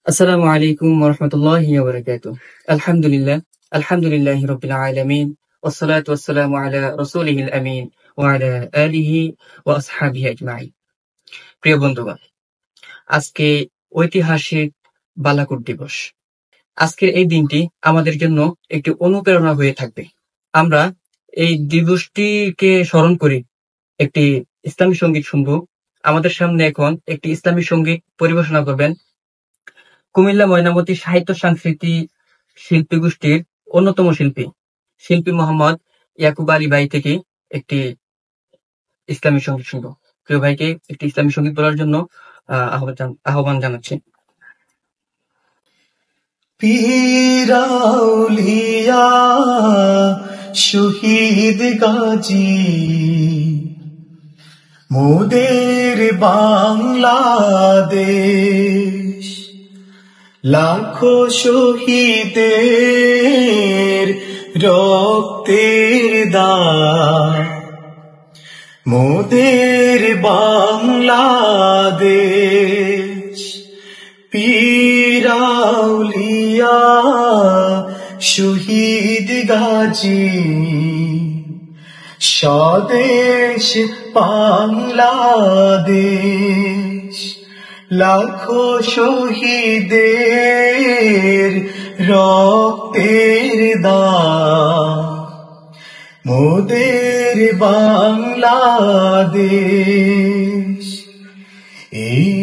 আসসালামু আলাইকুম ওয়া রাহমাতুল্লাহি ওয়া বারাকাতুহু। আলহামদুলিল্লাহ, আলহামদুলিল্লাহি রাব্বিল আলামিন, ওয়াসসালাতু ওয়াসসালামু আলা রাসূলিহিল আমিন ওয়া আলা আলিহি ওয়া আসহাবিহি আজমাইন। প্রিয় বন্ধুগণ, আজকে ঐতিহাসিক বালাকোট দিবস। আজকের এই দিনটি আমাদের জন্য একটি অনুপ্রেরণা হয়ে থাকবে। আমরা এই দিবসটিকে স্মরণ করি একটি ইসলামী সঙ্গীত শুনবো। আমাদের সামনে এখন একটি ইসলামী সঙ্গীত পরিবেশনা করবেন কুমিল্লা ময়নামতি সাহিত্য সংস্কৃতি শিল্পী গোষ্ঠীর অন্যতম শিল্পী মোহাম্মদ ইয়াকুব আলী ভাই থেকে একটি ইসলামী সঙ্গীত শুনবো। প্রিয় ভাইকে একটি ইসলামী সঙ্গীত বলার জন্য আহ্বান জানাচ্ছি। পীর আউলিয়া শহীদ গাজী মোদের বাংলাদেশ, লাখো শহীদের রক্তের দান মোদের বাংলাদেশ। পীর আউলিয়া শহীদ গাজী স্বদেশ বাংলাদেশ, লাখো শহীদের রক্তের দান মোদের বাংলাদেশ। এই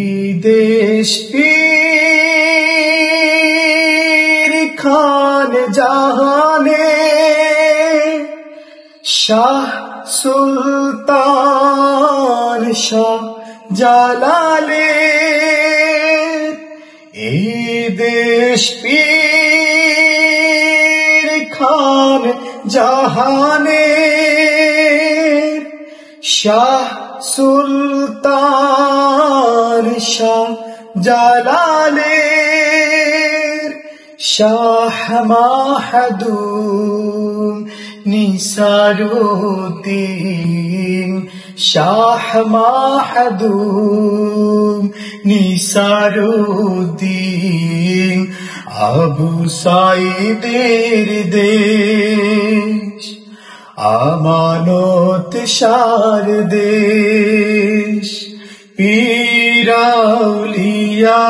দেশ পীর খান জাহানে শাহ সুলতান শাহ জালালে, এই দেশ পীর খান জাহানে শাহ সুলতান শাহ জালালের, শাহ মাহদুম নিসারুদ্দিন, শাহ মাহদুম নিসারুদ্দিন, আবু সাইদের দেশ, আমানত সার দেশ। পীর আউলিয়া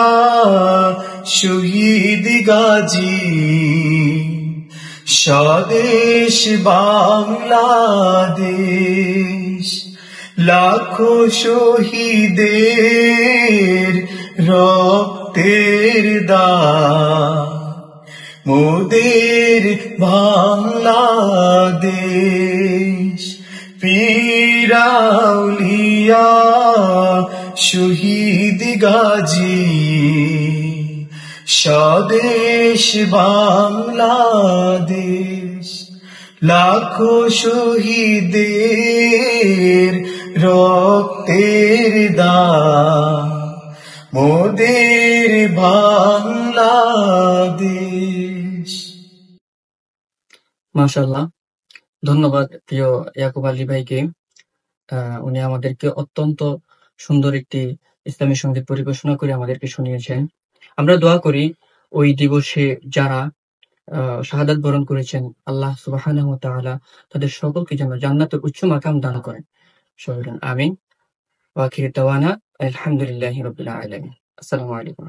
শহীদ গাজী স্বদেশ বাংলাদেশ, লাখো শহীদের রক্তের দান মোদের বাংলাদেশ। পীর আউলিয়া শহীদ গাজী স্বদেশ বাংলাদেশ, লাখো শহীদের রক্তের দান মোদের বাংলাদেশ। মাশাআল্লাহ, ধন্যবাদ প্রিয় ইয়াকুব আলী ভাইকে। উনি আমাদেরকে অত্যন্ত সুন্দর একটি ইসলামী সঙ্গীত পরিবেশনা করে আমাদেরকে শুনিয়েছেন। আমরা দোয়া করি ওই দিবসে যারা শাহাদাত বরণ করেছেন, আল্লাহ সুবহানাহু ওয়া তাআলা তাদের সকলকে যেন জান্নাতের উচ্চ মাকাম দান করেন। সবাই আমিন। ওয়া আখিরু দাওয়ানা আলহামদুলিল্লাহি রাব্বিল আলামিন। আসসালামু আলাইকুম।